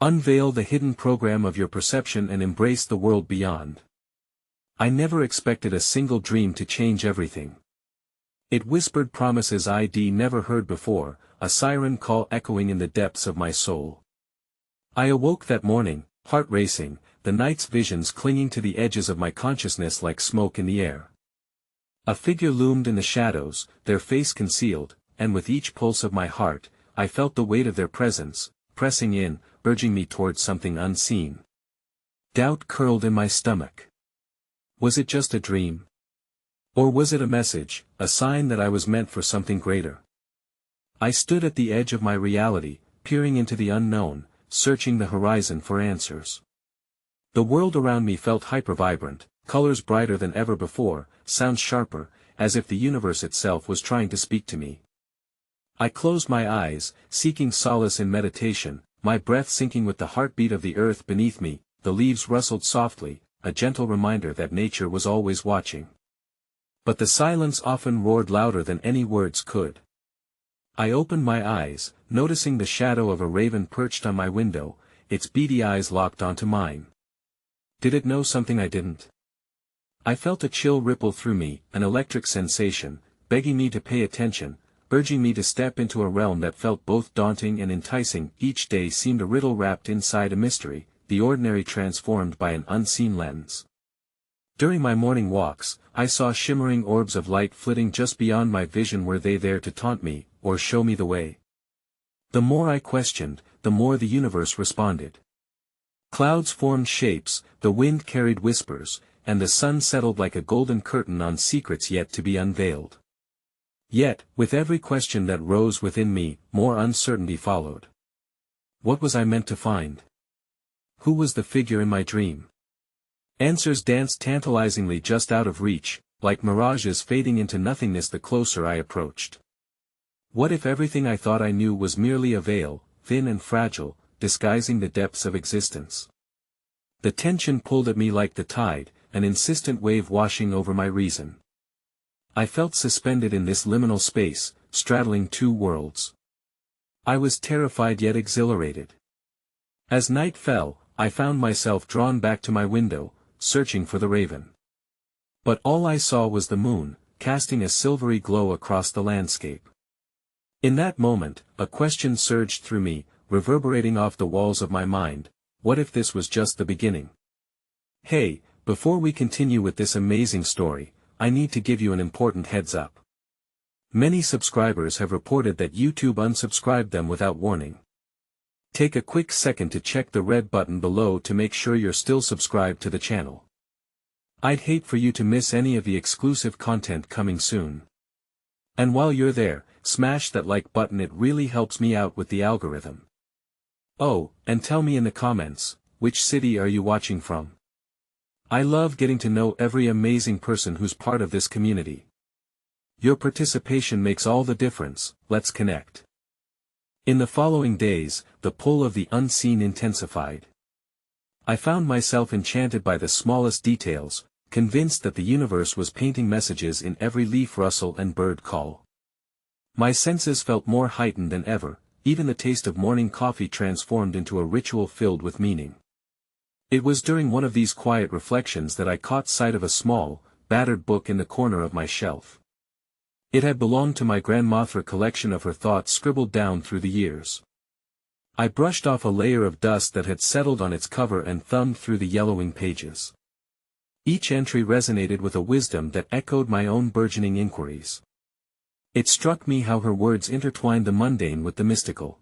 Unveil the hidden program of your perception and embrace the world beyond. I never expected a single dream to change everything. It whispered promises I'd never heard before, a siren call echoing in the depths of my soul. I awoke that morning, heart racing, the night's visions clinging to the edges of my consciousness like smoke in the air. A figure loomed in the shadows, their face concealed, and with each pulse of my heart, I felt the weight of their presence, pressing in, urging me towards something unseen. Doubt curled in my stomach. Was it just a dream? Or was it a message, a sign that I was meant for something greater? I stood at the edge of my reality, peering into the unknown, searching the horizon for answers. The world around me felt hyper-vibrant, colors brighter than ever before, sounds sharper, as if the universe itself was trying to speak to me. I closed my eyes, seeking solace in meditation, my breath syncing with the heartbeat of the earth beneath me. The leaves rustled softly, a gentle reminder that nature was always watching. But the silence often roared louder than any words could. I opened my eyes, noticing the shadow of a raven perched on my window, its beady eyes locked onto mine. Did it know something I didn't? I felt a chill ripple through me, an electric sensation, begging me to pay attention, urging me to step into a realm that felt both daunting and enticing. Each day seemed a riddle wrapped inside a mystery, the ordinary transformed by an unseen lens. During my morning walks, I saw shimmering orbs of light flitting just beyond my vision. Were they there to taunt me, or show me the way? The more I questioned, the more the universe responded. Clouds formed shapes, the wind carried whispers, and the sun settled like a golden curtain on secrets yet to be unveiled. Yet, with every question that rose within me, more uncertainty followed. What was I meant to find? Who was the figure in my dream? Answers danced tantalizingly just out of reach, like mirages fading into nothingness the closer I approached. What if everything I thought I knew was merely a veil, thin and fragile, disguising the depths of existence? The tension pulled at me like the tide, an insistent wave washing over my reason. I felt suspended in this liminal space, straddling two worlds. I was terrified yet exhilarated. As night fell, I found myself drawn back to my window, searching for the raven. But all I saw was the moon, casting a silvery glow across the landscape. In that moment, a question surged through me, reverberating off the walls of my mind: what if this was just the beginning? Hey, before we continue with this amazing story, I need to give you an important heads up. Many subscribers have reported that YouTube unsubscribed them without warning. Take a quick second to check the red button below to make sure you're still subscribed to the channel. I'd hate for you to miss any of the exclusive content coming soon. And while you're there, smash that like button, it really helps me out with the algorithm. Oh, and tell me in the comments, which city are you watching from? I love getting to know every amazing person who's part of this community. Your participation makes all the difference. Let's connect. In the following days, the pull of the unseen intensified. I found myself enchanted by the smallest details, convinced that the universe was painting messages in every leaf rustle and bird call. My senses felt more heightened than ever, even the taste of morning coffee transformed into a ritual filled with meaning. It was during one of these quiet reflections that I caught sight of a small, battered book in the corner of my shelf. It had belonged to my grandmother, a collection of her thoughts scribbled down through the years. I brushed off a layer of dust that had settled on its cover and thumbed through the yellowing pages. Each entry resonated with a wisdom that echoed my own burgeoning inquiries. It struck me how her words intertwined the mundane with the mystical.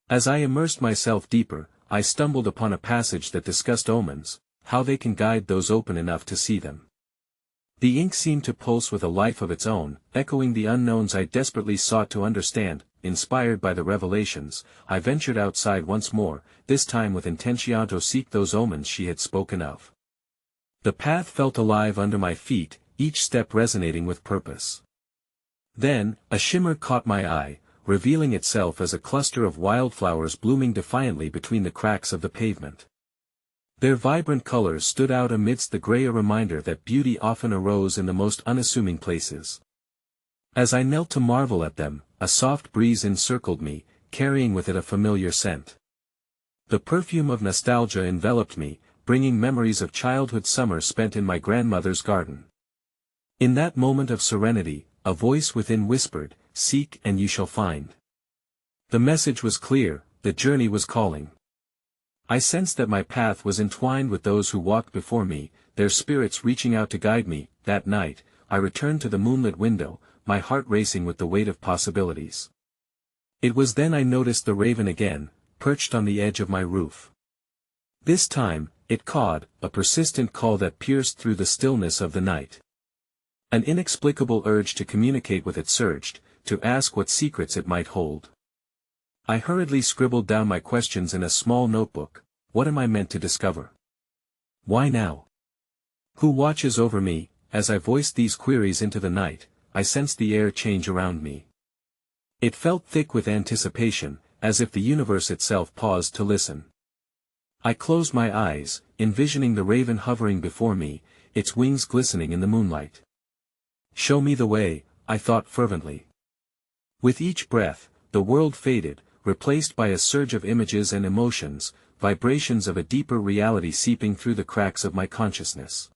As I immersed myself deeper, I stumbled upon a passage that discussed omens, how they can guide those open enough to see them. The ink seemed to pulse with a life of its own, echoing the unknowns I desperately sought to understand. Inspired by the revelations, I ventured outside once more, this time with intention to seek those omens she had spoken of. The path felt alive under my feet, each step resonating with purpose. Then, a shimmer caught my eye, revealing itself as a cluster of wildflowers blooming defiantly between the cracks of the pavement. Their vibrant colors stood out amidst the gray, a reminder that beauty often arose in the most unassuming places. As I knelt to marvel at them, a soft breeze encircled me, carrying with it a familiar scent. The perfume of nostalgia enveloped me, bringing memories of childhood summer spent in my grandmother's garden. In that moment of serenity, a voice within whispered, "Seek and you shall find." The message was clear, the journey was calling. I sensed that my path was entwined with those who walked before me, their spirits reaching out to guide me. That night, I returned to the moonlit window, my heart racing with the weight of possibilities. It was then I noticed the raven again, perched on the edge of my roof. This time, it cawed, a persistent call that pierced through the stillness of the night. An inexplicable urge to communicate with it surged, to ask what secrets it might hold. I hurriedly scribbled down my questions in a small notebook. What am I meant to discover? Why now? Who watches over me? As I voiced these queries into the night, I sensed the air change around me. It felt thick with anticipation, as if the universe itself paused to listen. I closed my eyes, envisioning the raven hovering before me, its wings glistening in the moonlight. Show me the way, I thought fervently. With each breath, the world faded, replaced by a surge of images and emotions, vibrations of a deeper reality seeping through the cracks of my consciousness.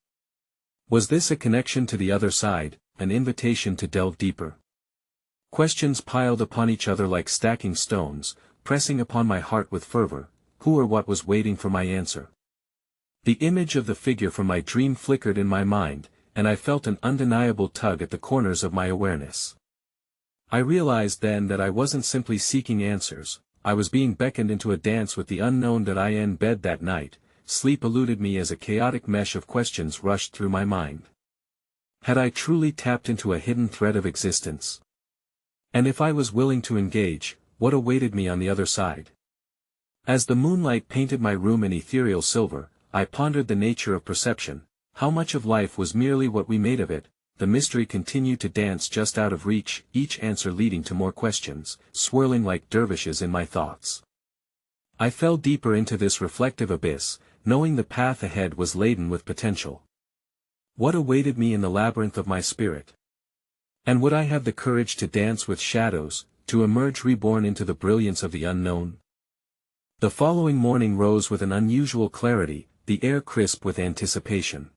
Was this a connection to the other side, an invitation to delve deeper? Questions piled upon each other like stacking stones, pressing upon my heart with fervor. Who or what was waiting for my answer? The image of the figure from my dream flickered in my mind, and I felt an undeniable tug at the corners of my awareness. I realized then that I wasn't simply seeking answers, I was being beckoned into a dance with the unknown. That I in bed that night, sleep eluded me as a chaotic mesh of questions rushed through my mind. Had I truly tapped into a hidden thread of existence? And if I was willing to engage, what awaited me on the other side? As the moonlight painted my room in ethereal silver, I pondered the nature of perception. How much of life was merely what we made of it? The mystery continued to dance just out of reach, each answer leading to more questions, swirling like dervishes in my thoughts. I fell deeper into this reflective abyss, knowing the path ahead was laden with potential. What awaited me in the labyrinth of my spirit? And would I have the courage to dance with shadows, to emerge reborn into the brilliance of the unknown? The following morning rose with an unusual clarity, the air crisp with anticipation.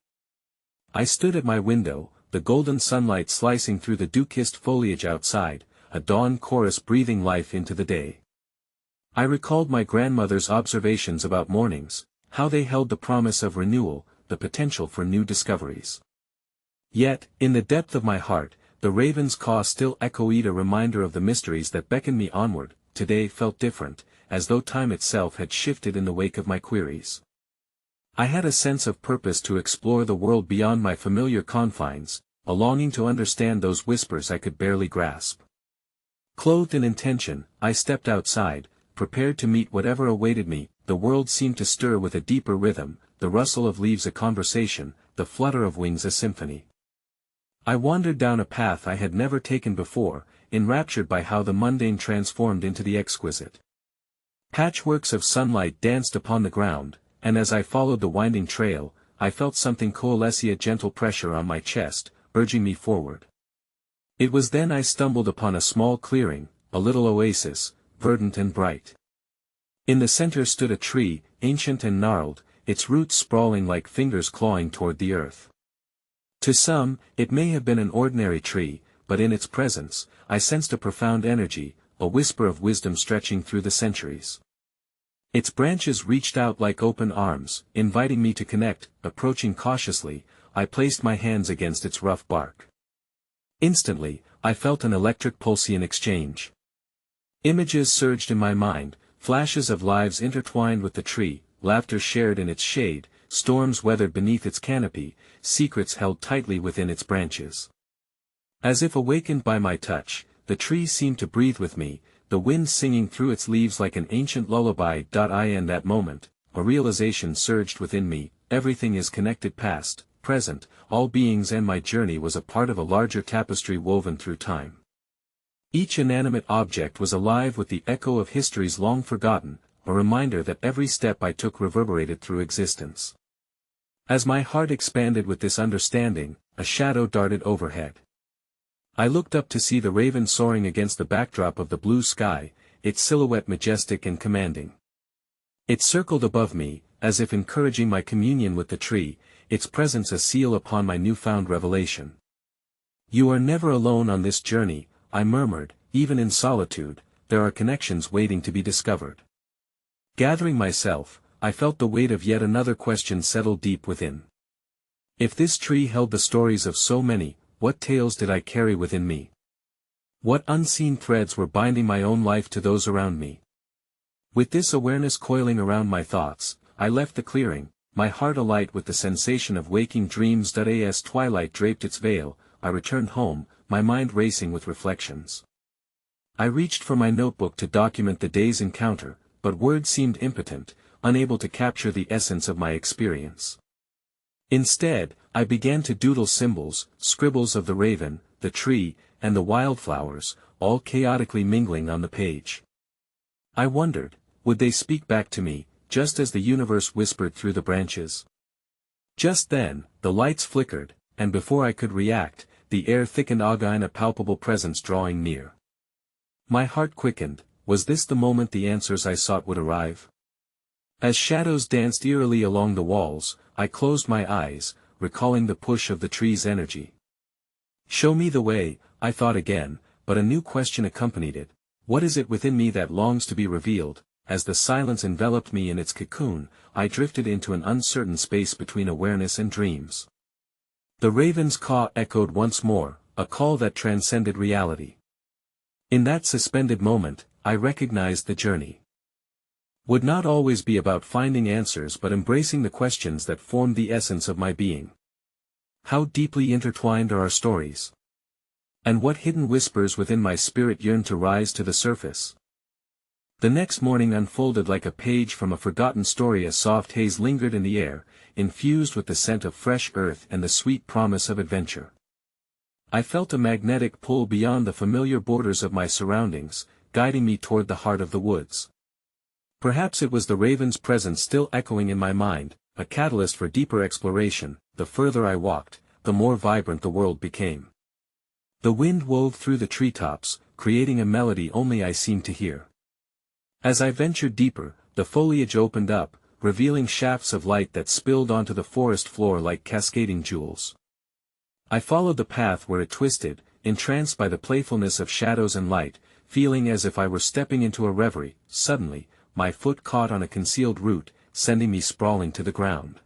I stood at my window, the golden sunlight slicing through the dew-kissed foliage outside, a dawn chorus breathing life into the day. I recalled my grandmother's observations about mornings, how they held the promise of renewal, the potential for new discoveries. Yet, in the depth of my heart, the raven's caw still echoed, a reminder of the mysteries that beckoned me onward. Today felt different, as though time itself had shifted in the wake of my queries. I had a sense of purpose to explore the world beyond my familiar confines, a longing to understand those whispers I could barely grasp. Clothed in intention, I stepped outside, prepared to meet whatever awaited me. The world seemed to stir with a deeper rhythm, the rustle of leaves a conversation, the flutter of wings a symphony. I wandered down a path I had never taken before, enraptured by how the mundane transformed into the exquisite. Patchworks of sunlight danced upon the ground, and as I followed the winding trail, I felt something coalesce, a gentle pressure on my chest, urging me forward. It was then I stumbled upon a small clearing, a little oasis, verdant and bright. In the center stood a tree, ancient and gnarled, its roots sprawling like fingers clawing toward the earth. To some, it may have been an ordinary tree, but in its presence, I sensed a profound energy, a whisper of wisdom stretching through the centuries. Its branches reached out like open arms, inviting me to connect. Approaching cautiously, I placed my hands against its rough bark. Instantly, I felt an electric pulsation exchange. Images surged in my mind, flashes of lives intertwined with the tree, laughter shared in its shade, storms weathered beneath its canopy, secrets held tightly within its branches. As if awakened by my touch, the tree seemed to breathe with me, the wind singing through its leaves like an ancient lullaby. In that moment, a realization surged within me: everything is connected, past, present, all beings, and my journey was a part of a larger tapestry woven through time. Each inanimate object was alive with the echo of histories long forgotten, a reminder that every step I took reverberated through existence. As my heart expanded with this understanding, a shadow darted overhead. I looked up to see the raven soaring against the backdrop of the blue sky, its silhouette majestic and commanding. It circled above me, as if encouraging my communion with the tree, its presence a seal upon my newfound revelation. "You are never alone on this journey," I murmured, "even in solitude, there are connections waiting to be discovered." Gathering myself, I felt the weight of yet another question settle deep within. If this tree held the stories of so many, what tales did I carry within me? What unseen threads were binding my own life to those around me? With this awareness coiling around my thoughts, I left the clearing, my heart alight with the sensation of waking dreams. As twilight draped its veil, I returned home, my mind racing with reflections. I reached for my notebook to document the day's encounter, but words seemed impotent, unable to capture the essence of my experience. Instead, I began to doodle symbols, scribbles of the raven, the tree, and the wildflowers, all chaotically mingling on the page. I wondered, would they speak back to me, just as the universe whispered through the branches? Just then, the lights flickered, and before I could react, the air thickened again, a palpable presence drawing near. My heart quickened. Was this the moment the answers I sought would arrive? As shadows danced eerily along the walls, I closed my eyes, recalling the push of the tree's energy. "Show me the way," I thought again, but a new question accompanied it. What is it within me that longs to be revealed? As the silence enveloped me in its cocoon, I drifted into an uncertain space between awareness and dreams. The raven's caw echoed once more, a call that transcended reality. In that suspended moment, I recognized the journey would not always be about finding answers but embracing the questions that formed the essence of my being. How deeply intertwined are our stories? And what hidden whispers within my spirit yearn to rise to the surface? The next morning unfolded like a page from a forgotten story. A soft haze lingered in the air, infused with the scent of fresh earth and the sweet promise of adventure. I felt a magnetic pull beyond the familiar borders of my surroundings, guiding me toward the heart of the woods. Perhaps it was the raven's presence still echoing in my mind, a catalyst for deeper exploration. The further I walked, the more vibrant the world became. The wind wove through the treetops, creating a melody only I seemed to hear. As I ventured deeper, the foliage opened up, revealing shafts of light that spilled onto the forest floor like cascading jewels. I followed the path where it twisted, entranced by the playfulness of shadows and light, feeling as if I were stepping into a reverie. Suddenly, my foot caught on a concealed root, sending me sprawling to the ground.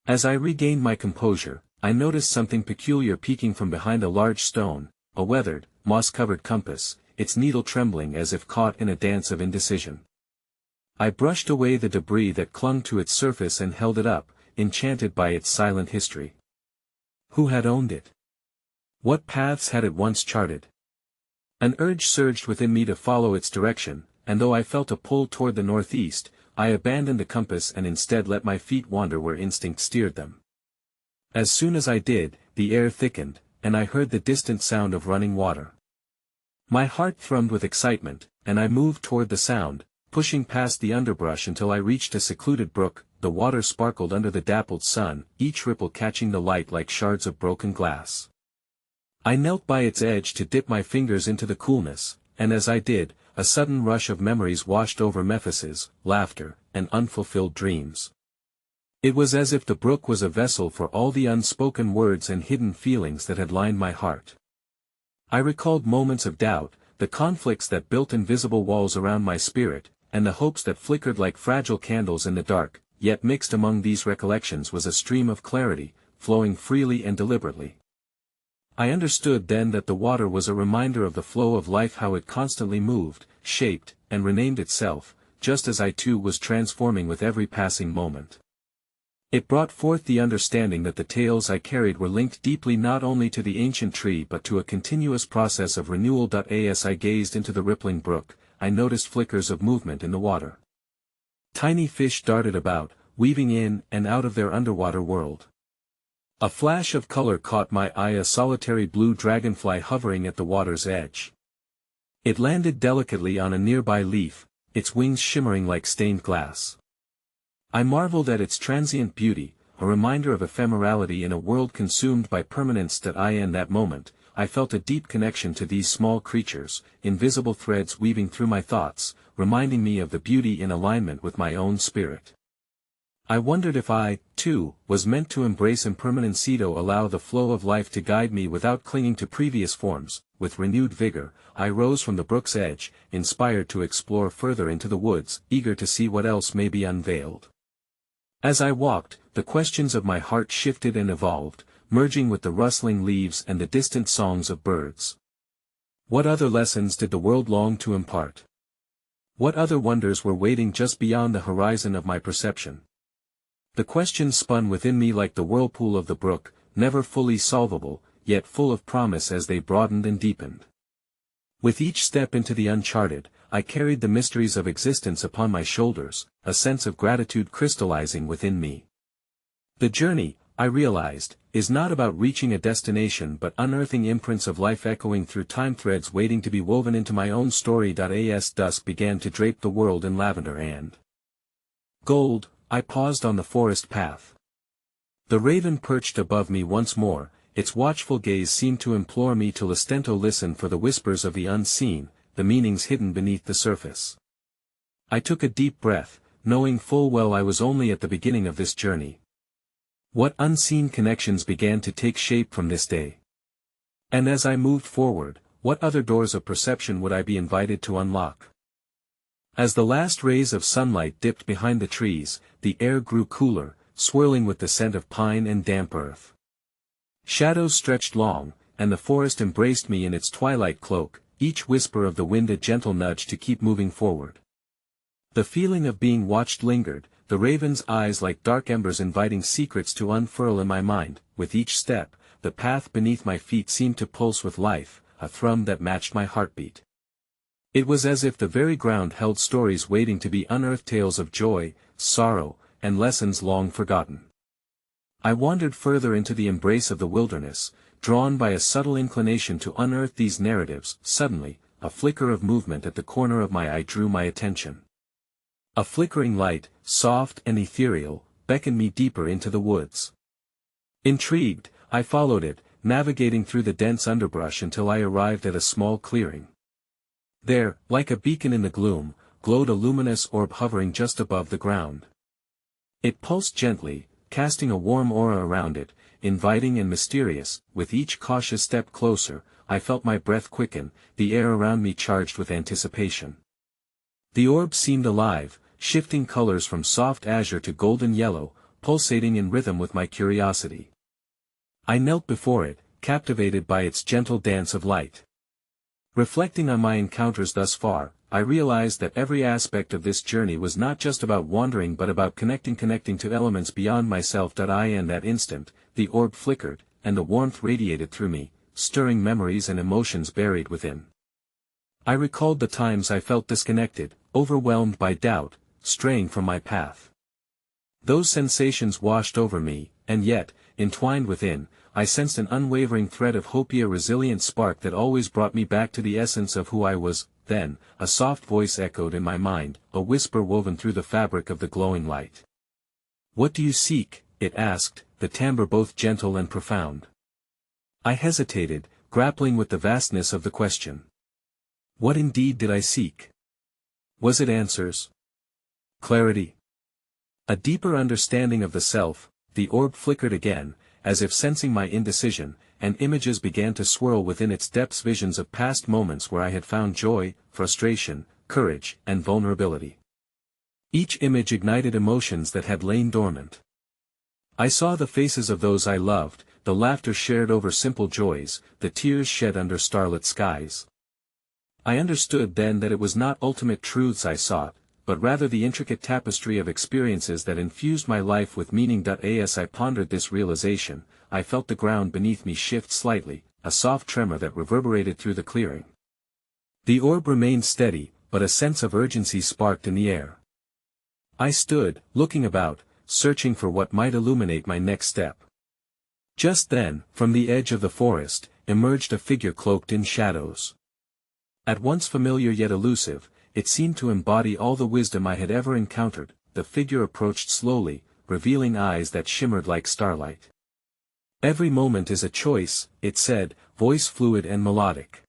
As I regained my composure, I noticed something peculiar peeking from behind a large stone, a weathered, moss-covered compass, its needle trembling as if caught in a dance of indecision. I brushed away the debris that clung to its surface and held it up, enchanted by its silent history. Who had owned it? What paths had it once charted? An urge surged within me to follow its direction, and though I felt a pull toward the northeast, I abandoned the compass and instead let my feet wander where instinct steered them. As soon as I did, the air thickened, and I heard the distant sound of running water. My heart thrummed with excitement, and I moved toward the sound, pushing past the underbrush until I reached a secluded brook. The water sparkled under the dappled sun, each ripple catching the light like shards of broken glass. I knelt by its edge to dip my fingers into the coolness, and as I did, a sudden rush of memories washed over Mephises, laughter, and unfulfilled dreams. It was as if the brook was a vessel for all the unspoken words and hidden feelings that had lined my heart. I recalled moments of doubt, the conflicts that built invisible walls around my spirit, and the hopes that flickered like fragile candles in the dark, yet mixed among these recollections was a stream of clarity, flowing freely and deliberately. I understood then that the water was a reminder of the flow of life, how it constantly moved, shaped, and renamed itself, just as I too was transforming with every passing moment. It brought forth the understanding that the tales I carried were linked deeply not only to the ancient tree but to a continuous process of renewal. As I gazed into the rippling brook, I noticed flickers of movement in the water. Tiny fish darted about, weaving in and out of their underwater world. A flash of color caught my eye, a solitary blue dragonfly hovering at the water's edge. It landed delicately on a nearby leaf, its wings shimmering like stained glass. I marveled at its transient beauty, a reminder of ephemerality in a world consumed by permanence. In that moment, I felt a deep connection to these small creatures, invisible threads weaving through my thoughts, reminding me of the beauty in alignment with my own spirit. I wondered if I, too, was meant to embrace impermanence, allow the flow of life to guide me without clinging to previous forms. With renewed vigor, I rose from the brook's edge, inspired to explore further into the woods, eager to see what else may be unveiled. As I walked, the questions of my heart shifted and evolved, merging with the rustling leaves and the distant songs of birds. What other lessons did the world long to impart? What other wonders were waiting just beyond the horizon of my perception? The questions spun within me like the whirlpool of the brook, never fully solvable, yet full of promise as they broadened and deepened. With each step into the uncharted, I carried the mysteries of existence upon my shoulders, a sense of gratitude crystallizing within me. The journey, I realized, is not about reaching a destination but unearthing imprints of life echoing through time, threads waiting to be woven into my own story. As dusk began to drape the world in lavender and gold, I paused on the forest path. The raven perched above me once more, its watchful gaze seemed to implore me to listen for the whispers of the unseen, the meanings hidden beneath the surface. I took a deep breath, knowing full well I was only at the beginning of this journey. What unseen connections began to take shape from this day? And as I moved forward, what other doors of perception would I be invited to unlock? As the last rays of sunlight dipped behind the trees, the air grew cooler, swirling with the scent of pine and damp earth. Shadows stretched long, and the forest embraced me in its twilight cloak, each whisper of the wind a gentle nudge to keep moving forward. The feeling of being watched lingered, the raven's eyes like dark embers inviting secrets to unfurl in my mind. With each step, the path beneath my feet seemed to pulse with life, a thrum that matched my heartbeat. It was as if the very ground held stories waiting to be unearthed, tales of joy, sorrow, and lessons long forgotten. I wandered further into the embrace of the wilderness, drawn by a subtle inclination to unearth these narratives. Suddenly, a flicker of movement at the corner of my eye drew my attention. A flickering light, soft and ethereal, beckoned me deeper into the woods. Intrigued, I followed it, navigating through the dense underbrush until I arrived at a small clearing. There, like a beacon in the gloom, glowed a luminous orb hovering just above the ground. It pulsed gently, casting a warm aura around it, inviting and mysterious. With each cautious step closer, I felt my breath quicken, the air around me charged with anticipation. The orb seemed alive, shifting colors from soft azure to golden yellow, pulsating in rhythm with my curiosity. I knelt before it, captivated by its gentle dance of light. Reflecting on my encounters thus far, I realized that every aspect of this journey was not just about wandering but about connecting to elements beyond myself. In that instant, the orb flickered, and the warmth radiated through me, stirring memories and emotions buried within. I recalled the times I felt disconnected, overwhelmed by doubt, straying from my path. Those sensations washed over me, and yet, entwined within, I sensed an unwavering thread of hope, a resilient spark that always brought me back to the essence of who I was. Then, a soft voice echoed in my mind, a whisper woven through the fabric of the glowing light. "What do you seek?" it asked, the timbre both gentle and profound. I hesitated, grappling with the vastness of the question. What indeed did I seek? Was it answers? Clarity? A deeper understanding of the self? The orb flickered again, as if sensing my indecision, and images began to swirl within its depths, visions of past moments where I had found joy, frustration, courage, and vulnerability. Each image ignited emotions that had lain dormant. I saw the faces of those I loved, the laughter shared over simple joys, the tears shed under starlit skies. I understood then that it was not ultimate truths I sought, but rather the intricate tapestry of experiences that infused my life with meaning. As I pondered this realization, I felt the ground beneath me shift slightly, a soft tremor that reverberated through the clearing. The orb remained steady, but a sense of urgency sparked in the air. I stood, looking about, searching for what might illuminate my next step. Just then, from the edge of the forest, emerged a figure cloaked in shadows. At once familiar yet elusive, it seemed to embody all the wisdom I had ever encountered. The figure approached slowly, revealing eyes that shimmered like starlight. "Every moment is a choice," it said, voice fluid and melodic.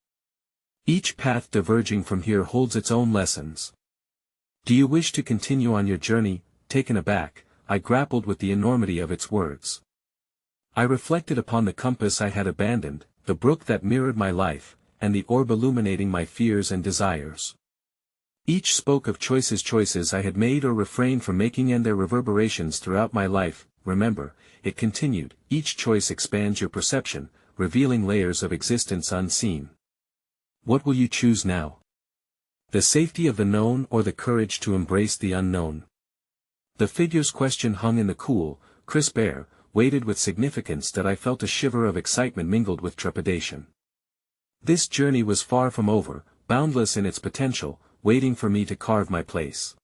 "Each path diverging from here holds its own lessons. Do you wish to continue on your journey? Taken aback, I grappled with the enormity of its words. I reflected upon the compass I had abandoned, the brook that mirrored my life, and the orb illuminating my fears and desires. Each spoke of choices I had made or refrained from making and their reverberations throughout my life. Remember, it continued, each choice expands your perception, revealing layers of existence unseen. What will you choose now? The safety of the known or the courage to embrace the unknown? The figure's question hung in the cool, crisp air, weighted with significance that I felt a shiver of excitement mingled with trepidation. This journey was far from over, boundless in its potential, waiting for me to carve my place.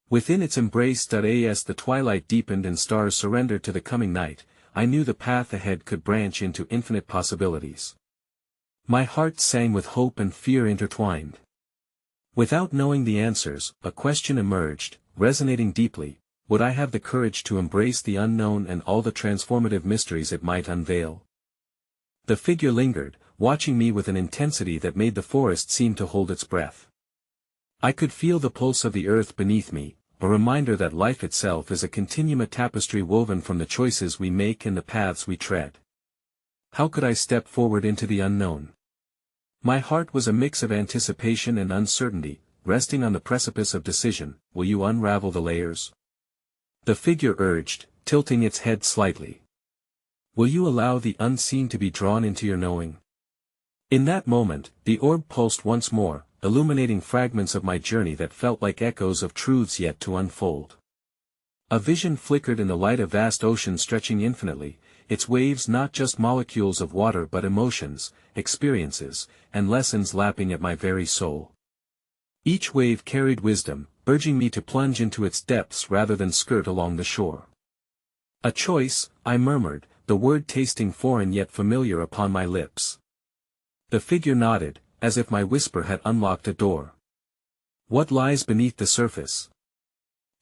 Within its embrace. As the twilight deepened and stars surrendered to the coming night, I knew the path ahead could branch into infinite possibilities. My heart sang with hope and fear intertwined. Without knowing the answers, a question emerged, resonating deeply: would I have the courage to embrace the unknown and all the transformative mysteries it might unveil? The figure lingered, watching me with an intensity that made the forest seem to hold its breath. I could feel the pulse of the earth beneath me, a reminder that life itself is a continuum, a tapestry woven from the choices we make and the paths we tread. How could I step forward into the unknown? My heart was a mix of anticipation and uncertainty, resting on the precipice of decision. Will you unravel the layers? The figure urged, tilting its head slightly. Will you allow the unseen to be drawn into your knowing? In that moment, the orb pulsed once more, illuminating fragments of my journey that felt like echoes of truths yet to unfold. A vision flickered in the light, a vast ocean stretching infinitely, its waves not just molecules of water but emotions, experiences, and lessons lapping at my very soul. Each wave carried wisdom, urging me to plunge into its depths rather than skirt along the shore. A choice, I murmured, the word tasting foreign yet familiar upon my lips. The figure nodded, as if my whisper had unlocked a door. What lies beneath the surface?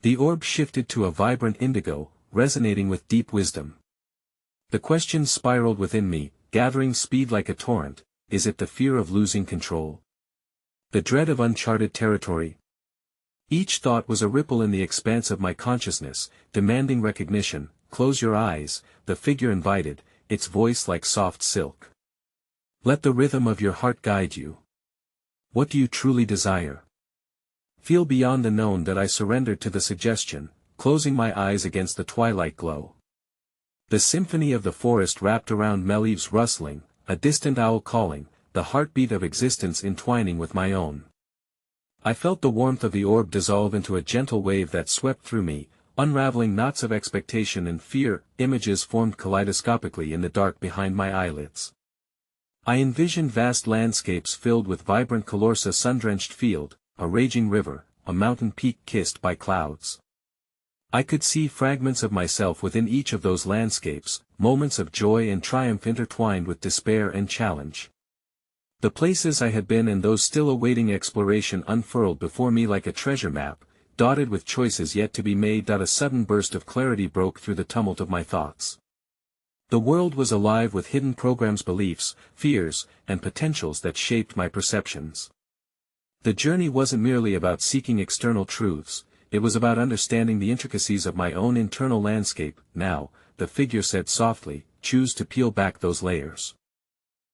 The orb shifted to a vibrant indigo, resonating with deep wisdom. The question spiraled within me, gathering speed like a torrent: is it the fear of losing control? The dread of uncharted territory? Each thought was a ripple in the expanse of my consciousness, demanding recognition. Close your eyes, the figure invited, its voice like soft silk. Let the rhythm of your heart guide you. What do you truly desire? Feel beyond the known. That I surrendered to the suggestion, closing my eyes against the twilight glow. The symphony of the forest wrapped around me, leaves rustling, a distant owl calling, the heartbeat of existence entwining with my own. I felt the warmth of the orb dissolve into a gentle wave that swept through me, unraveling knots of expectation and fear. Images formed kaleidoscopically in the dark behind my eyelids. I envisioned vast landscapes filled with vibrant colors, a sun-drenched field, a raging river, a mountain peak kissed by clouds. I could see fragments of myself within each of those landscapes, moments of joy and triumph intertwined with despair and challenge. The places I had been and those still awaiting exploration unfurled before me like a treasure map, dotted with choices yet to be made. A sudden burst of clarity broke through the tumult of my thoughts. The world was alive with hidden programs, beliefs, fears, and potentials that shaped my perceptions. The journey wasn't merely about seeking external truths, it was about understanding the intricacies of my own internal landscape. Now, the figure said softly, choose to peel back those layers.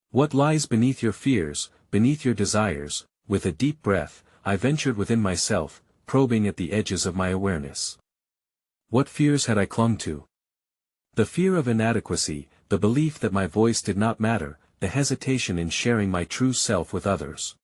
What lies beneath your fears, beneath your desires? With a deep breath, I ventured within myself, probing at the edges of my awareness. What fears had I clung to? The fear of inadequacy, the belief that my voice did not matter, the hesitation in sharing my true self with others.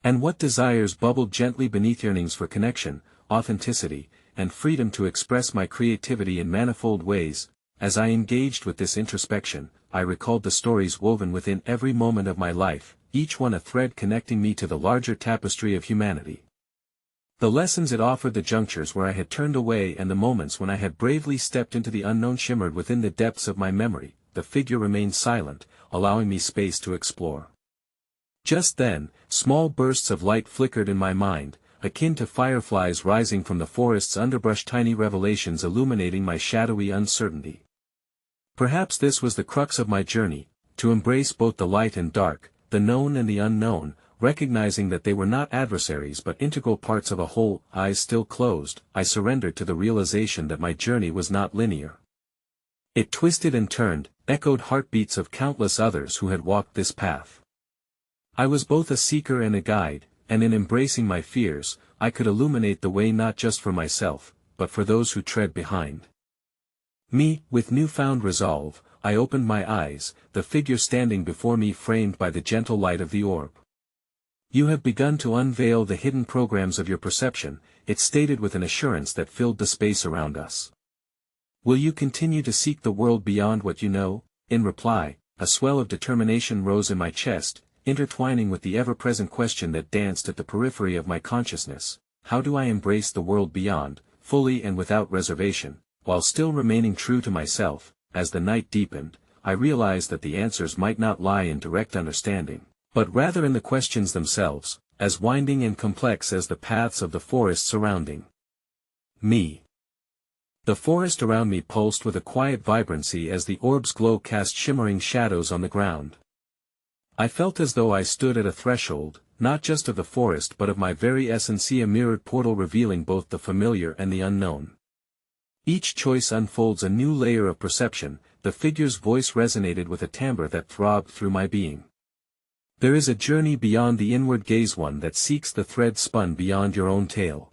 And what desires bubbled gently beneath? Yearnings for connection, authenticity, and freedom to express my creativity in manifold ways. As I engaged with this introspection, I recalled the stories woven within every moment of my life, each one a thread connecting me to the larger tapestry of humanity. The lessons it offered, the junctures where I had turned away and the moments when I had bravely stepped into the unknown shimmered within the depths of my memory. The figure remained silent, allowing me space to explore. Just then, small bursts of light flickered in my mind, akin to fireflies rising from the forest's underbrush, tiny revelations illuminating my shadowy uncertainty. Perhaps this was the crux of my journey, to embrace both the light and dark, the known and the unknown, recognizing that they were not adversaries but integral parts of a whole. Eyes still closed, I surrendered to the realization that my journey was not linear. It twisted and turned, echoed heartbeats of countless others who had walked this path. I was both a seeker and a guide, and in embracing my fears, I could illuminate the way not just for myself, but for those who tread behind me. With newfound resolve, I opened my eyes, the figure standing before me framed by the gentle light of the orb. "You have begun to unveil the hidden programs of your perception," it stated with an assurance that filled the space around us. "Will you continue to seek the world beyond what you know?" In reply, a swell of determination rose in my chest, intertwining with the ever-present question that danced at the periphery of my consciousness: how do I embrace the world beyond, fully and without reservation, while still remaining true to myself? As the night deepened, I realized that the answers might not lie in direct understanding, but rather in the questions themselves, as winding and complex as the paths of the forest surrounding me. The forest around me pulsed with a quiet vibrancy as the orb's glow cast shimmering shadows on the ground. I felt as though I stood at a threshold, not just of the forest but of my very essence, a mirrored portal revealing both the familiar and the unknown. Each choice unfolds a new layer of perception. The figure's voice resonated with a timbre that throbbed through my being. "There is a journey beyond the inward gaze, one that seeks the thread spun beyond your own tale."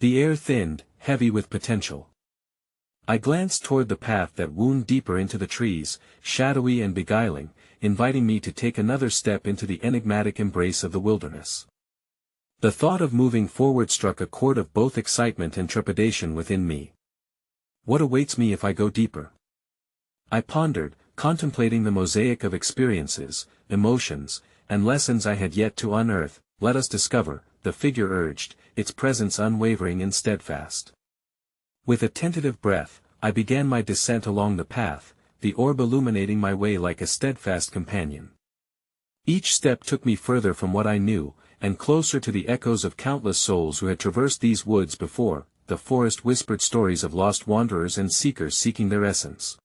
The air thinned, heavy with potential. I glanced toward the path that wound deeper into the trees, shadowy and beguiling, inviting me to take another step into the enigmatic embrace of the wilderness. The thought of moving forward struck a chord of both excitement and trepidation within me. What awaits me if I go deeper? I pondered, contemplating the mosaic of experiences, emotions, and lessons I had yet to unearth. "Let us discover," the figure urged, its presence unwavering and steadfast. With a tentative breath, I began my descent along the path, the orb illuminating my way like a steadfast companion. Each step took me further from what I knew, and closer to the echoes of countless souls who had traversed these woods before. The forest whispered stories of lost wanderers and seekers seeking their essence.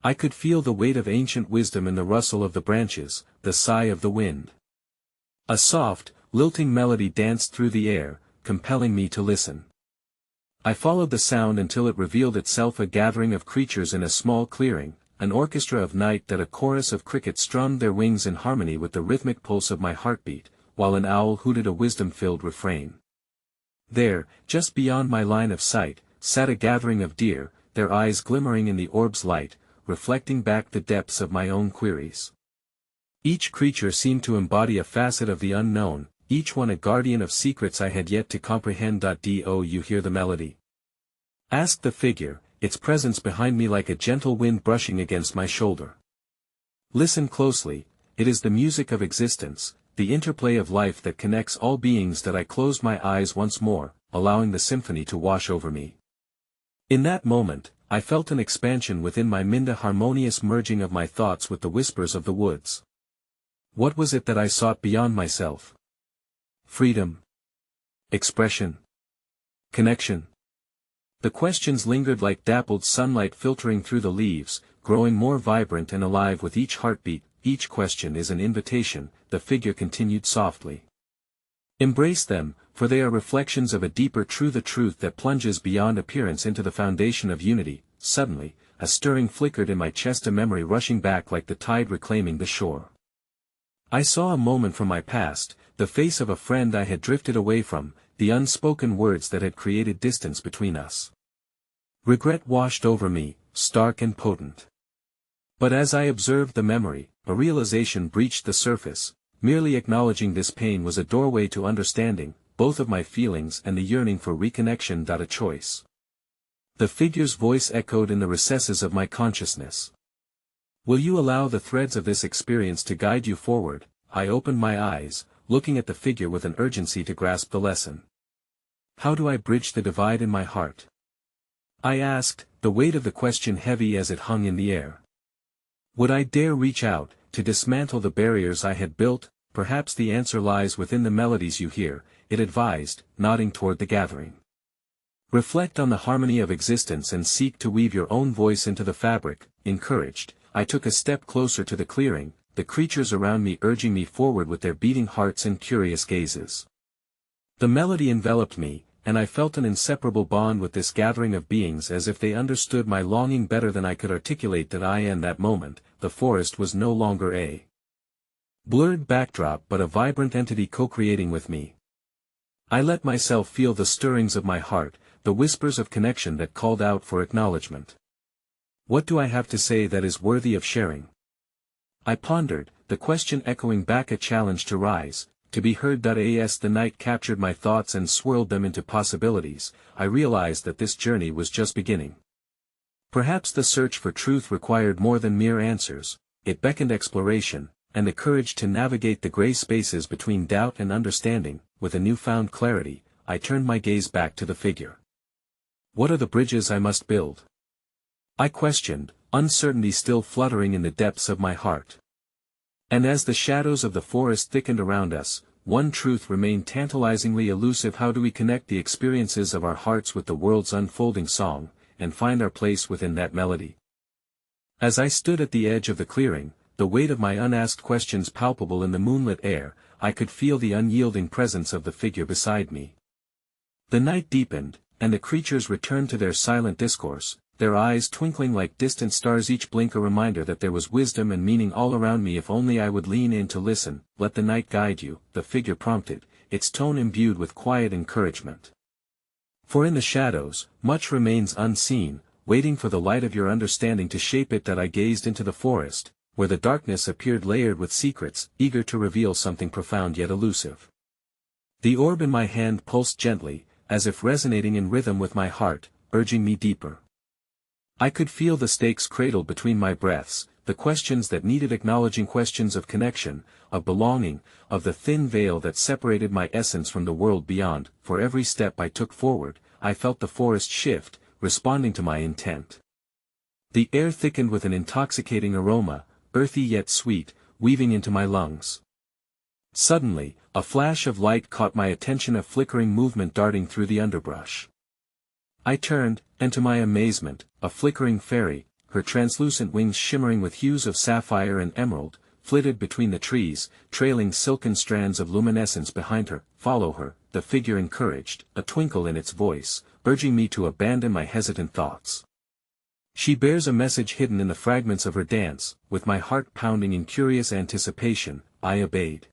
I could feel the weight of ancient wisdom in the rustle of the branches, the sigh of the wind. A soft, lilting melody danced through the air, compelling me to listen. I followed the sound until it revealed itself a gathering of creatures in a small clearing, an orchestra of night. That a chorus of crickets strummed their wings in harmony with the rhythmic pulse of my heartbeat, while an owl hooted a wisdom-filled refrain. There, just beyond my line of sight, sat a gathering of deer, their eyes glimmering in the orb's light, reflecting back the depths of my own queries. Each creature seemed to embody a facet of the unknown, each one a guardian of secrets I had yet to comprehend. "Do you hear the melody?" asked the figure, its presence behind me like a gentle wind brushing against my shoulder. "Listen closely, it is the music of existence, the interplay of life that connects all beings." That I closed my eyes once more, allowing the symphony to wash over me. In that moment, I felt an expansion within my mind, a harmonious merging of my thoughts with the whispers of the woods. What was it that I sought beyond myself? Freedom. Expression. Connection. The questions lingered like dappled sunlight filtering through the leaves, growing more vibrant and alive with each heartbeat. "Each question is an invitation," the figure continued softly. "Embrace them, for they are reflections of a deeper truth, the truth that plunges beyond appearance into the foundation of unity." Suddenly, a stirring flickered in my chest, a memory rushing back like the tide reclaiming the shore. I saw a moment from my past, the face of a friend I had drifted away from, the unspoken words that had created distance between us. Regret washed over me, stark and potent. But as I observed the memory, a realization breached the surface. Merely acknowledging this pain was a doorway to understanding, both of my feelings and the yearning for reconnection. A choice. The figure's voice echoed in the recesses of my consciousness. "Will you allow the threads of this experience to guide you forward?" I opened my eyes, looking at the figure with an urgency to grasp the lesson. "How do I bridge the divide in my heart?" I asked, the weight of the question heavy as it hung in the air. Would I dare reach out, to dismantle the barriers I had built? "Perhaps the answer lies within the melodies you hear," it advised, nodding toward the gathering. "Reflect on the harmony of existence and seek to weave your own voice into the fabric." Encouraged, I took a step closer to the clearing, the creatures around me urging me forward with their beating hearts and curious gazes. The melody enveloped me, and I felt an inseparable bond with this gathering of beings as if they understood my longing better than I could articulate. That I in that moment, the forest was no longer a blurred backdrop but a vibrant entity co-creating with me. I let myself feel the stirrings of my heart, the whispers of connection that called out for acknowledgement. What do I have to say that is worthy of sharing? I pondered, the question echoing back a challenge to rise, to be heard. As the night captured my thoughts and swirled them into possibilities, I realized that this journey was just beginning. Perhaps the search for truth required more than mere answers, it beckoned exploration, and the courage to navigate the gray spaces between doubt and understanding. With a newfound clarity, I turned my gaze back to the figure. What are the bridges I must build? I questioned, uncertainty still fluttering in the depths of my heart. And as the shadows of the forest thickened around us, one truth remained tantalizingly elusive: how do we connect the experiences of our hearts with the world's unfolding song, and find our place within that melody? As I stood at the edge of the clearing, the weight of my unasked questions palpable in the moonlit air, I could feel the unyielding presence of the figure beside me. The night deepened, and the creatures returned to their silent discourse, their eyes twinkling like distant stars, each blink a reminder that there was wisdom and meaning all around me if only I would lean in to listen. Let the night guide you, the figure prompted, its tone imbued with quiet encouragement. For in the shadows, much remains unseen, waiting for the light of your understanding to shape it. That I gazed into the forest, where the darkness appeared layered with secrets, eager to reveal something profound yet elusive. The orb in my hand pulsed gently, as if resonating in rhythm with my heart, urging me deeper. I could feel the stakes cradled between my breaths, the questions that needed acknowledging, questions of connection, of belonging, of the thin veil that separated my essence from the world beyond. For every step I took forward, I felt the forest shift, responding to my intent. The air thickened with an intoxicating aroma, earthy yet sweet, weaving into my lungs. Suddenly, a flash of light caught my attention, a flickering movement darting through the underbrush. I turned, and to my amazement, a flickering fairy, her translucent wings shimmering with hues of sapphire and emerald, flitted between the trees, trailing silken strands of luminescence behind her. Follow her, the figure encouraged, a twinkle in its voice, urging me to abandon my hesitant thoughts. She bears a message hidden in the fragments of her dance. With my heart pounding in curious anticipation, I obeyed.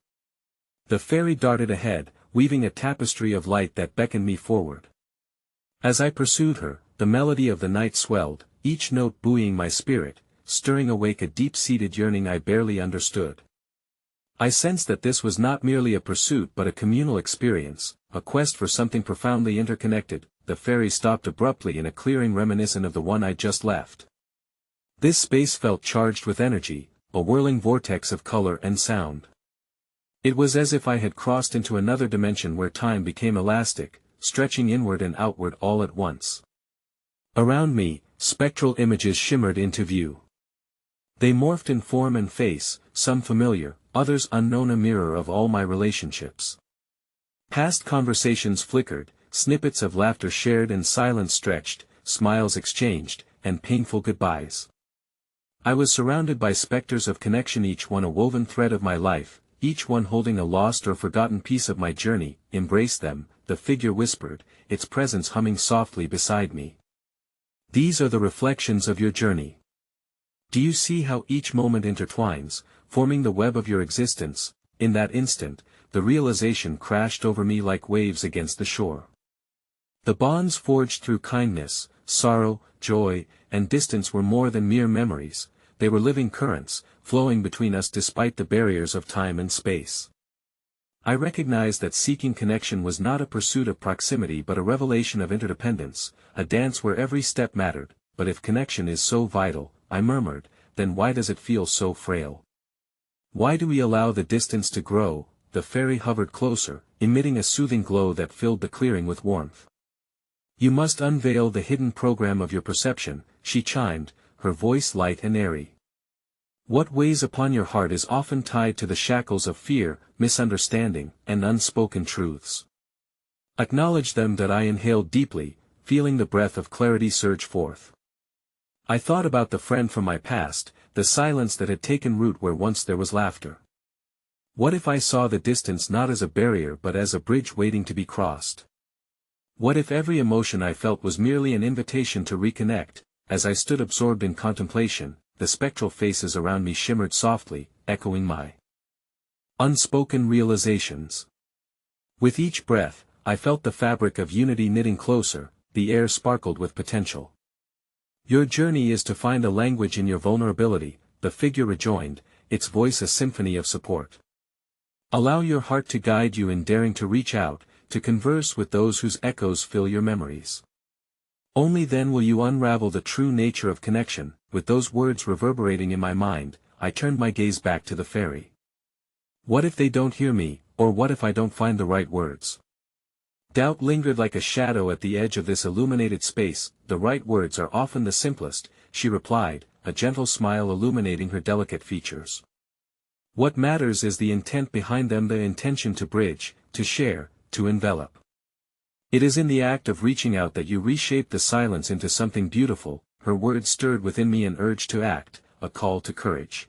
The fairy darted ahead, weaving a tapestry of light that beckoned me forward. As I pursued her, the melody of the night swelled, each note buoying my spirit, stirring awake a deep-seated yearning I barely understood. I sensed that this was not merely a pursuit but a communal experience, a quest for something profoundly interconnected. The fairy stopped abruptly in a clearing reminiscent of the one I just left. This space felt charged with energy, a whirling vortex of color and sound. It was as if I had crossed into another dimension where time became elastic, stretching inward and outward all at once. Around me, spectral images shimmered into view. They morphed in form and face, some familiar, others unknown, a mirror of all my relationships. Past conversations flickered, snippets of laughter shared and silence stretched, smiles exchanged, and painful goodbyes. I was surrounded by specters of connection, each one a woven thread of my life, each one holding a lost or forgotten piece of my journey. Embrace them, the figure whispered, its presence humming softly beside me. These are the reflections of your journey. Do you see how each moment intertwines, forming the web of your existence? In that instant, the realization crashed over me like waves against the shore. The bonds forged through kindness, sorrow, joy, and distance were more than mere memories, they were living currents, flowing between us despite the barriers of time and space. I recognized that seeking connection was not a pursuit of proximity but a revelation of interdependence, a dance where every step mattered. But if connection is so vital, I murmured, then why does it feel so frail? Why do we allow the distance to grow? The fairy hovered closer, emitting a soothing glow that filled the clearing with warmth. You must unveil the hidden program of your perception, she chimed, her voice light and airy. What weighs upon your heart is often tied to the shackles of fear, misunderstanding, and unspoken truths. Acknowledge them. That I inhaled deeply, feeling the breath of clarity surge forth. I thought about the friend from my past, the silence that had taken root where once there was laughter? What if I saw the distance not as a barrier but as a bridge waiting to be crossed? What if every emotion I felt was merely an invitation to reconnect? As I stood absorbed in contemplation, the spectral faces around me shimmered softly, echoing my unspoken realizations. With each breath, I felt the fabric of unity knitting closer, the air sparkled with potential. Your journey is to find a language in your vulnerability, the figure rejoined, its voice a symphony of support. Allow your heart to guide you in daring to reach out, to converse with those whose echoes fill your memories. Only then will you unravel the true nature of connection. With those words reverberating in my mind, I turned my gaze back to the fairy. What if they don't hear me, or what if I don't find the right words? Doubt lingered like a shadow at the edge of this illuminated space. The right words are often the simplest, she replied, a gentle smile illuminating her delicate features. What matters is the intent behind them, the intention to bridge, to share, to envelop. It is in the act of reaching out that you reshape the silence into something beautiful. Her words stirred within me an urge to act, a call to courage.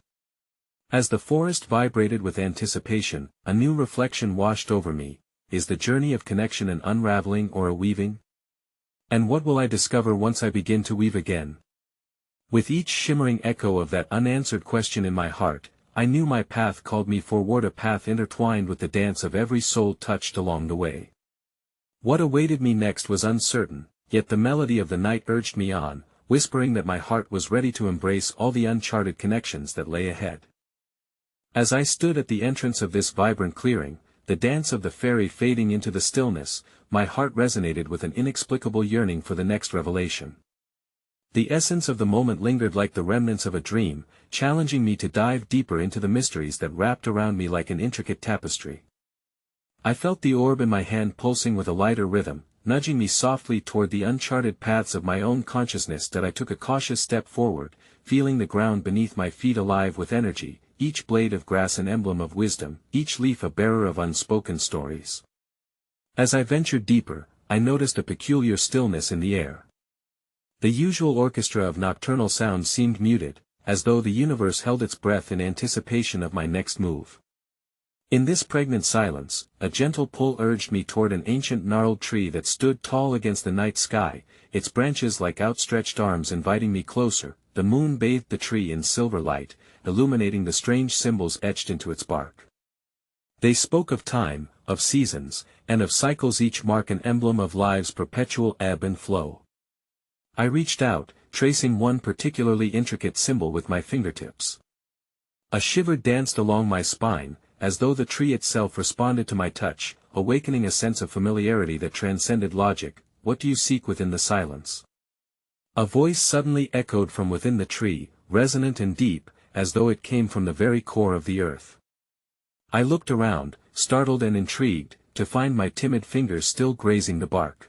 As the forest vibrated with anticipation, a new reflection washed over me. Is the journey of connection an unraveling or a weaving? And what will I discover once I begin to weave again? With each shimmering echo of that unanswered question in my heart, I knew my path called me forward, a path intertwined with the dance of every soul touched along the way. What awaited me next was uncertain, yet the melody of the night urged me on, whispering that my heart was ready to embrace all the uncharted connections that lay ahead. As I stood at the entrance of this vibrant clearing, the dance of the fairy fading into the stillness, my heart resonated with an inexplicable yearning for the next revelation. The essence of the moment lingered like the remnants of a dream, challenging me to dive deeper into the mysteries that wrapped around me like an intricate tapestry. I felt the orb in my hand pulsing with a lighter rhythm, nudging me softly toward the uncharted paths of my own consciousness. That I took a cautious step forward, feeling the ground beneath my feet alive with energy, each blade of grass an emblem of wisdom, each leaf a bearer of unspoken stories. As I ventured deeper, I noticed a peculiar stillness in the air. The usual orchestra of nocturnal sounds seemed muted, as though the universe held its breath in anticipation of my next move. In this pregnant silence, a gentle pull urged me toward an ancient gnarled tree that stood tall against the night sky, its branches like outstretched arms inviting me closer. The moon bathed the tree in silver light, illuminating the strange symbols etched into its bark. They spoke of time, of seasons, and of cycles, each mark an emblem of life's perpetual ebb and flow. I reached out, tracing one particularly intricate symbol with my fingertips. A shiver danced along my spine, as though the tree itself responded to my touch, awakening a sense of familiarity that transcended logic. What do you seek within the silence? A voice suddenly echoed from within the tree, resonant and deep, as though it came from the very core of the earth. I looked around, startled and intrigued, to find my timid fingers still grazing the bark.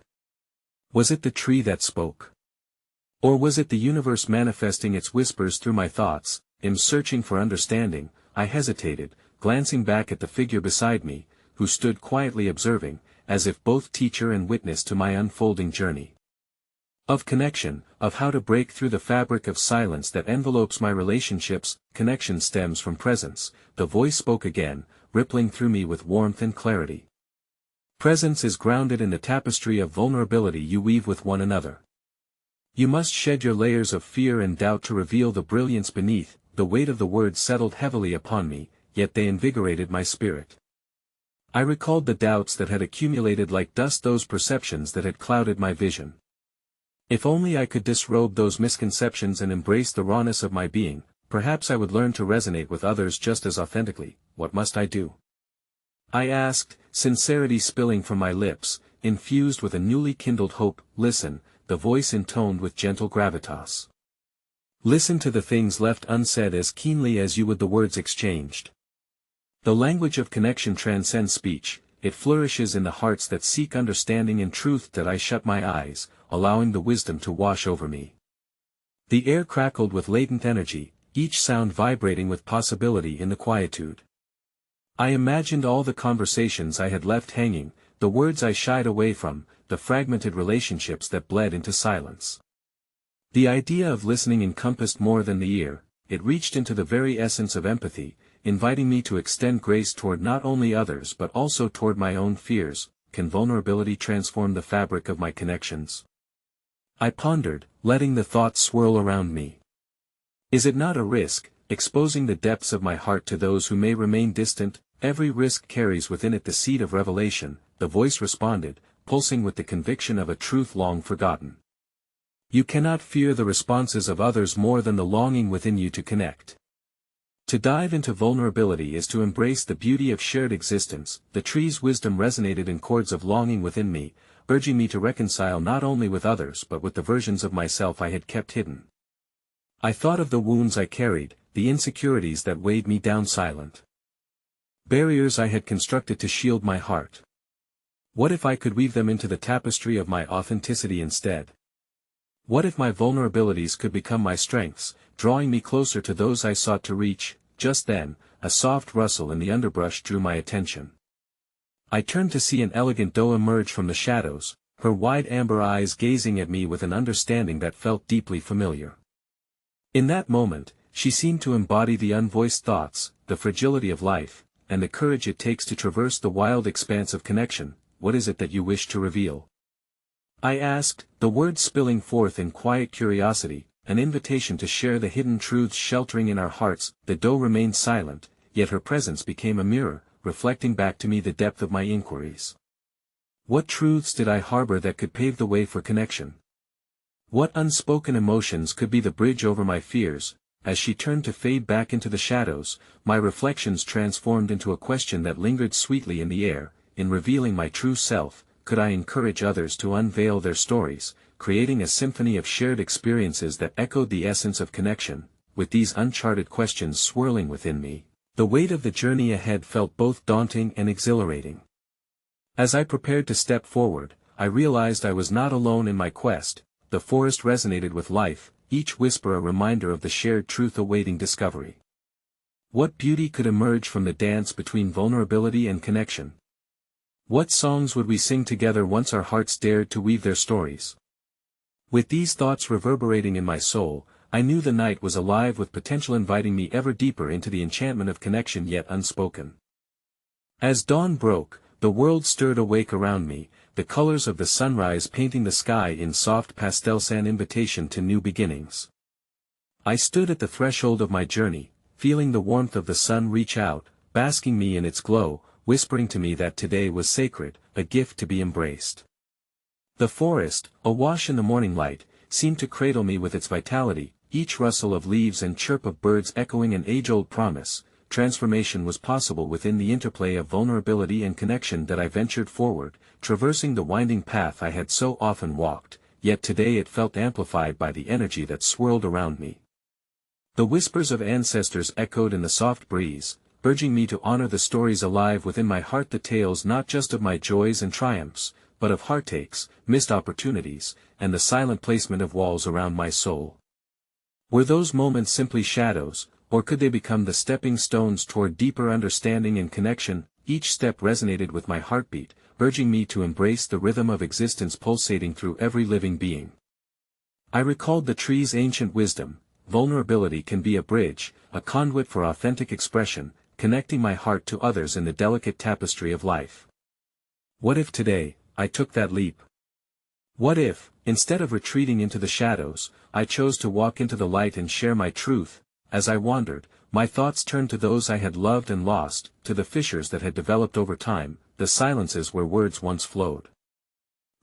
Was it the tree that spoke? Or was it the universe manifesting its whispers through my thoughts? In searching for understanding, I hesitated, glancing back at the figure beside me, who stood quietly observing, as if both teacher and witness to my unfolding journey. Of connection, of how to break through the fabric of silence that envelopes my relationships. Connection stems from presence. The voice spoke again, rippling through me with warmth and clarity. Presence is grounded in the tapestry of vulnerability you weave with one another. You must shed your layers of fear and doubt to reveal the brilliance beneath. The weight of the words settled heavily upon me, yet they invigorated my spirit. I recalled the doubts that had accumulated like dust, those perceptions that had clouded my vision. If only I could disrobe those misconceptions and embrace the rawness of my being, perhaps I would learn to resonate with others just as authentically. What must I do? I asked, sincerity spilling from my lips, infused with a newly kindled hope. Listen, the voice intoned with gentle gravitas. Listen to the things left unsaid as keenly as you would the words exchanged. The language of connection transcends speech. It flourishes in the hearts that seek understanding and truth. That I shut my eyes, allowing the wisdom to wash over me. The air crackled with latent energy, each sound vibrating with possibility in the quietude. I imagined all the conversations I had left hanging, the words I shied away from, the fragmented relationships that bled into silence. The idea of listening encompassed more than the ear. it reached into the very essence of empathy, inviting me to extend grace toward not only others but also toward my own fears. Can vulnerability transform the fabric of my connections? I pondered, letting the thoughts swirl around me. Is it not a risk, exposing the depths of my heart to those who may remain distant? Every risk carries within it the seed of revelation, the voice responded, pulsing with the conviction of a truth long forgotten. You cannot fear the responses of others more than the longing within you to connect. To dive into vulnerability is to embrace the beauty of shared existence. The tree's wisdom resonated in chords of longing within me, urging me to reconcile not only with others but with the versions of myself I had kept hidden. I thought of the wounds I carried, the insecurities that weighed me down, silent barriers I had constructed to shield my heart. What if I could weave them into the tapestry of my authenticity instead? What if my vulnerabilities could become my strengths, drawing me closer to those I sought to reach? Just then, a soft rustle in the underbrush drew my attention. I turned to see an elegant doe emerge from the shadows, her wide amber eyes gazing at me with an understanding that felt deeply familiar. In that moment, she seemed to embody the unvoiced thoughts, the fragility of life, and the courage it takes to traverse the wild expanse of connection. What is it that you wish to reveal? I asked, the words spilling forth in quiet curiosity, an invitation to share the hidden truths sheltering in our hearts. The doe remained silent, yet her presence became a mirror, reflecting back to me the depth of my inquiries. What truths did I harbor that could pave the way for connection? What unspoken emotions could be the bridge over my fears? As she turned to fade back into the shadows, my reflections transformed into a question that lingered sweetly in the air. In revealing my true self, could I encourage others to unveil their stories, creating a symphony of shared experiences that echoed the essence of connection? With these uncharted questions swirling within me, the weight of the journey ahead felt both daunting and exhilarating. As I prepared to step forward, I realized I was not alone in my quest. The forest resonated with life, each whisper a reminder of the shared truth awaiting discovery. What beauty could emerge from the dance between vulnerability and connection? What songs would we sing together once our hearts dared to weave their stories? With these thoughts reverberating in my soul, I knew the night was alive with potential, inviting me ever deeper into the enchantment of connection yet unspoken. As dawn broke, the world stirred awake around me, the colors of the sunrise painting the sky in soft pastels, an invitation to new beginnings. I stood at the threshold of my journey, feeling the warmth of the sun reach out, basking me in its glow, whispering to me that today was sacred, a gift to be embraced. The forest, awash in the morning light, seemed to cradle me with its vitality, each rustle of leaves and chirp of birds echoing an age-old promise. Transformation was possible within the interplay of vulnerability and connection. That I ventured forward, traversing the winding path I had so often walked, yet today it felt amplified by the energy that swirled around me. The whispers of ancestors echoed in the soft breeze, urging me to honor the stories alive within my heart, the tales not just of my joys and triumphs, but of heartaches, missed opportunities, and the silent placement of walls around my soul. Were those moments simply shadows, or could they become the stepping stones toward deeper understanding and connection? Each step resonated with my heartbeat, urging me to embrace the rhythm of existence pulsating through every living being. I recalled the tree's ancient wisdom: vulnerability can be a bridge, a conduit for authentic expression, connecting my heart to others in the delicate tapestry of life. What if today, I took that leap? What if, instead of retreating into the shadows, I chose to walk into the light and share my truth? As I wandered, my thoughts turned to those I had loved and lost, to the fissures that had developed over time, the silences where words once flowed.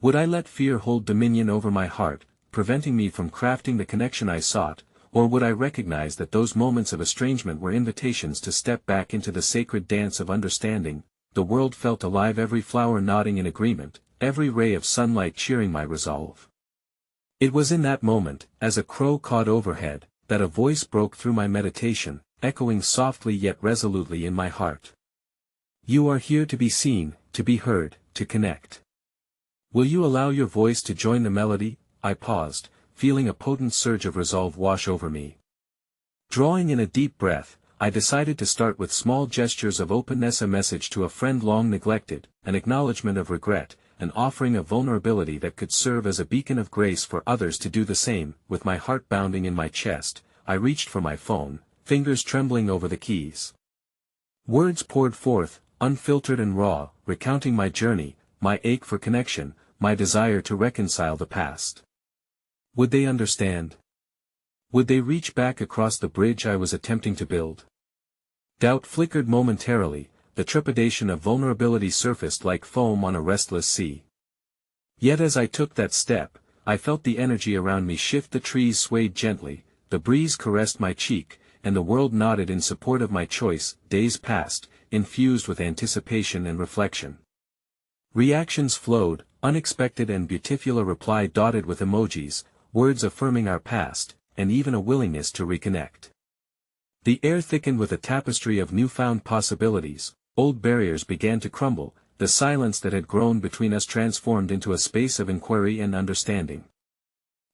Would I let fear hold dominion over my heart, preventing me from crafting the connection I sought, or would I recognize that those moments of estrangement were invitations to step back into the sacred dance of understanding? The world felt alive, every flower nodding in agreement, every ray of sunlight cheering my resolve. It was in that moment, as a crow cawed overhead, that a voice broke through my meditation, echoing softly yet resolutely in my heart. You are here to be seen, to be heard, to connect. Will you allow your voice to join the melody? I paused, feeling a potent surge of resolve wash over me. Drawing in a deep breath, I decided to start with small gestures of openness, a message to a friend long neglected, an acknowledgement of regret, an offering of vulnerability that could serve as a beacon of grace for others to do the same. With my heart bounding in my chest, I reached for my phone, fingers trembling over the keys. Words poured forth, unfiltered and raw, recounting my journey, my ache for connection, my desire to reconcile the past. Would they understand? Would they reach back across the bridge I was attempting to build? Doubt flickered momentarily, the trepidation of vulnerability surfaced like foam on a restless sea. Yet as I took that step, I felt the energy around me shift. The trees swayed gently, the breeze caressed my cheek, and the world nodded in support of my choice. Days passed, infused with anticipation and reflection. Reactions flowed, unexpected and beautiful, a reply dotted with emojis, words affirming our past, and even a willingness to reconnect. The air thickened with a tapestry of newfound possibilities, old barriers began to crumble, the silence that had grown between us transformed into a space of inquiry and understanding.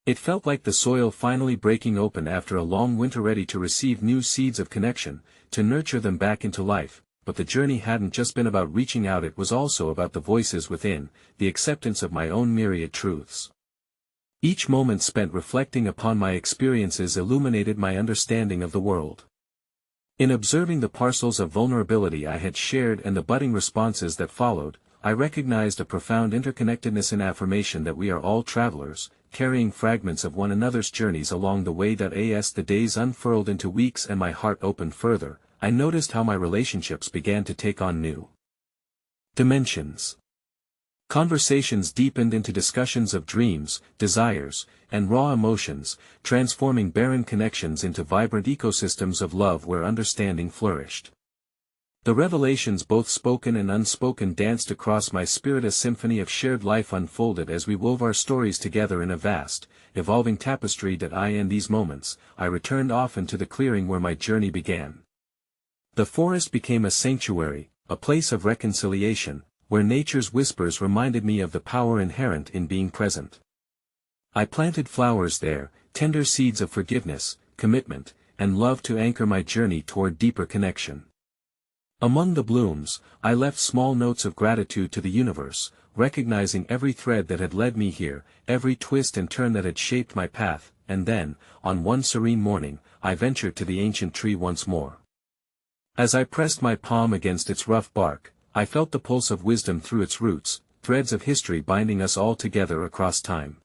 It felt like the soil finally breaking open after a long winter, ready to receive new seeds of connection, to nurture them back into life. But the journey hadn't just been about reaching out, it was also about the voices within, the acceptance of my own myriad truths. Each moment spent reflecting upon my experiences illuminated my understanding of the world. In observing the parcels of vulnerability I had shared and the budding responses that followed, I recognized a profound interconnectedness and affirmation that we are all travelers, carrying fragments of one another's journeys along the way. As the days unfurled into weeks and my heart opened further, I noticed how my relationships began to take on new dimensions. Conversations deepened into discussions of dreams, desires, and raw emotions, transforming barren connections into vibrant ecosystems of love where understanding flourished. The revelations, both spoken and unspoken, danced across my spirit. A symphony of shared life unfolded as we wove our stories together in a vast, evolving tapestry. In these moments, I returned often to the clearing where my journey began. The forest became a sanctuary, a place of reconciliation, where nature's whispers reminded me of the power inherent in being present. I planted flowers there, tender seeds of forgiveness, commitment, and love to anchor my journey toward deeper connection. Among the blooms, I left small notes of gratitude to the universe, recognizing every thread that had led me here, every twist and turn that had shaped my path. And then, on one serene morning, I ventured to the ancient tree once more. As I pressed my palm against its rough bark, I felt the pulse of wisdom through its roots, threads of history binding us all together across time.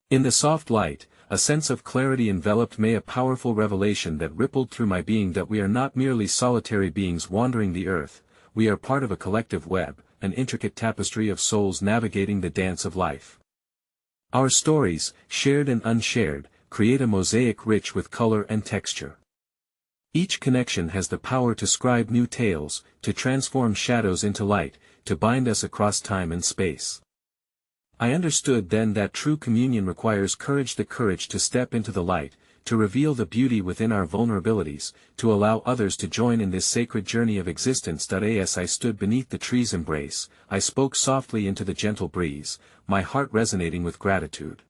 In the soft light, a sense of clarity enveloped me, a powerful revelation that rippled through my being, that we are not merely solitary beings wandering the earth, we are part of a collective web, an intricate tapestry of souls navigating the dance of life. Our stories, shared and unshared, create a mosaic rich with color and texture. Each connection has the power to scribe new tales, to transform shadows into light, to bind us across time and space. I understood then that true communion requires courage, the courage to step into the light, to reveal the beauty within our vulnerabilities, to allow others to join in this sacred journey of existence. As I stood beneath the tree's embrace, I spoke softly into the gentle breeze, my heart resonating with gratitude.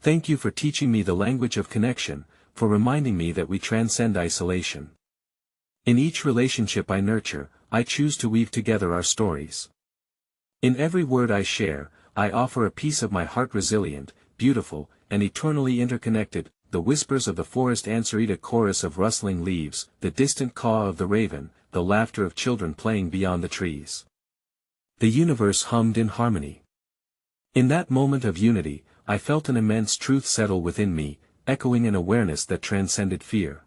Thank you for teaching me the language of connection, for reminding me that we transcend isolation. In each relationship I nurture, I choose to weave together our stories. In every word I share, I offer a piece of my heart, resilient, beautiful, and eternally interconnected. The whispers of the forest answered a chorus of rustling leaves, the distant caw of the raven, the laughter of children playing beyond the trees. The universe hummed in harmony. In that moment of unity, I felt an immense truth settle within me, echoing an awareness that transcended fear.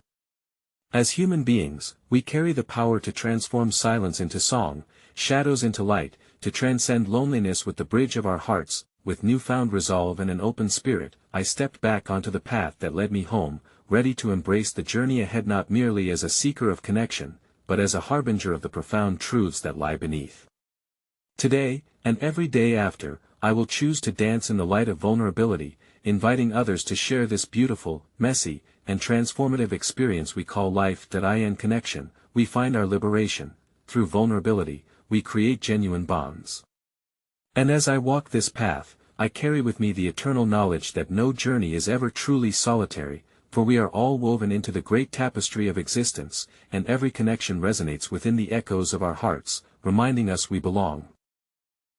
As human beings, we carry the power to transform silence into song, shadows into light, to transcend loneliness with the bridge of our hearts. With newfound resolve and an open spirit, I stepped back onto the path that led me home, ready to embrace the journey ahead, not merely as a seeker of connection, but as a harbinger of the profound truths that lie beneath. Today, and every day after, I will choose to dance in the light of vulnerability, inviting others to share this beautiful, messy, and transformative experience we call life. In connection, we find our liberation. Through vulnerability, we create genuine bonds. And as I walk this path, I carry with me the eternal knowledge that no journey is ever truly solitary, for we are all woven into the great tapestry of existence, and every connection resonates within the echoes of our hearts, reminding us we belong.